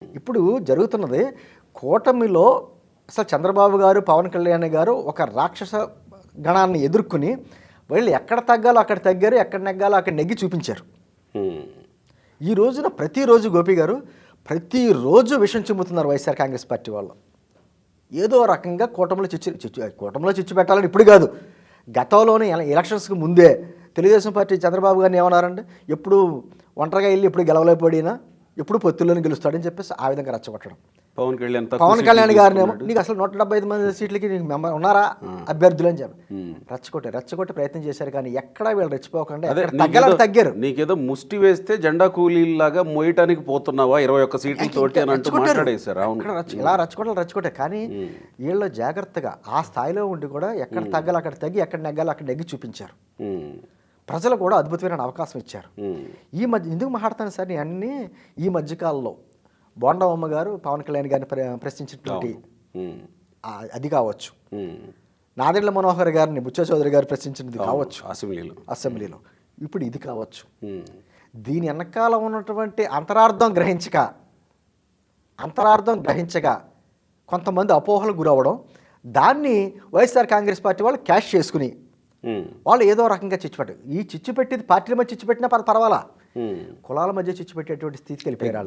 ఇప్పుడు జరుగుతున్నది కూటమిలో అసలు చంద్రబాబు గారు, పవన్ కళ్యాణ్ గారు ఒక రాక్షస గణాన్ని ఎదుర్కొని వీళ్ళు ఎక్కడ తగ్గాలో అక్కడ తగ్గారు, ఎక్కడ నెగ్గాలో అక్కడ నెగ్గి చూపించారు. ఈ రోజున ప్రతిరోజు గోపి గారు ప్రతిరోజు విషం చిమ్ముతున్నారు వైఎస్ఆర్ కాంగ్రెస్ పార్టీ వాళ్ళు. ఏదో రకంగా కూటమిలో చిచ్చు పెట్టాలని ఇప్పుడు కాదు, గతంలోనే ఎలక్షన్స్కి ముందే తెలుగుదేశం పార్టీ చంద్రబాబు గారిని ఏమన్నారంటే ఎప్పుడు ఒంటరిగా వెళ్ళి ఎప్పుడు గెలవలేకపోయినా ఎప్పుడు పొత్తుల్లోనే గెలుస్తాడని చెప్పేసి ఆ విధంగా రెచ్చగొట్టడం. పవన్ కళ్యాణ్ గారిని ఏమో నీకు అసలు 175 మంది సీట్లకి నీకు ఉన్నారా అభ్యర్థులు అని చెప్పి రెచ్చగొట్టే ప్రయత్నం చేశారు. కానీ ఎక్కడా వీళ్ళు రెచ్చిపోకుండా తగ్గారు. నీకేదో ముష్టి వేస్తే జెండా కూలీలాగా మోయటానికి పోతున్నావా 21 సీట్లతోటి అని అంటూ మాట్లాడేశారు. ఇలా రెచ్చగొట్టారు. కానీ వీళ్ళు జాగ్రత్తగా ఆ స్థాయిలో ఉండి కూడా ఎక్కడ తగ్గాలి అక్కడ తగ్గి, ఎక్కడ నెగ్గాలి అక్కడ నెగ్గి చూపించారు. ప్రజలు కూడా అద్భుతమైన అవకాశం ఇచ్చారు. ఈ మధ్య ఎందుకు మాట్లాడతాను సార్ నేను అన్నీ ఈ మధ్యకాలంలో బోండమ్మ గారు పవన్ కళ్యాణ్ గారిని ప్రశ్నించినటువంటి అది కావచ్చు, నాదెండ్ల మనోహర్ గారిని బుచ్చ చౌదరి గారు ప్రశ్నించినది కావచ్చు అసెంబ్లీలో, ఇప్పుడు ఇది కావచ్చు. దీని వెనకాల ఉన్నటువంటి అంతరార్థం గ్రహించగా కొంతమంది అపోహలకు గురవడం, దాన్ని వైఎస్ఆర్ కాంగ్రెస్ పార్టీ వాళ్ళు క్యాష్ చేసుకుని వాళ్ళు ఏదో రకంగా చిచ్చు పెట్టారు. ఈ చిచ్చు పెట్టేది పార్టీల మధ్య చిచ్చు పెట్టినా పర్వాలా, కులాల మధ్య చిచ్చు పెట్టేటువంటి స్థితికి వెళ్ళిపోయారు.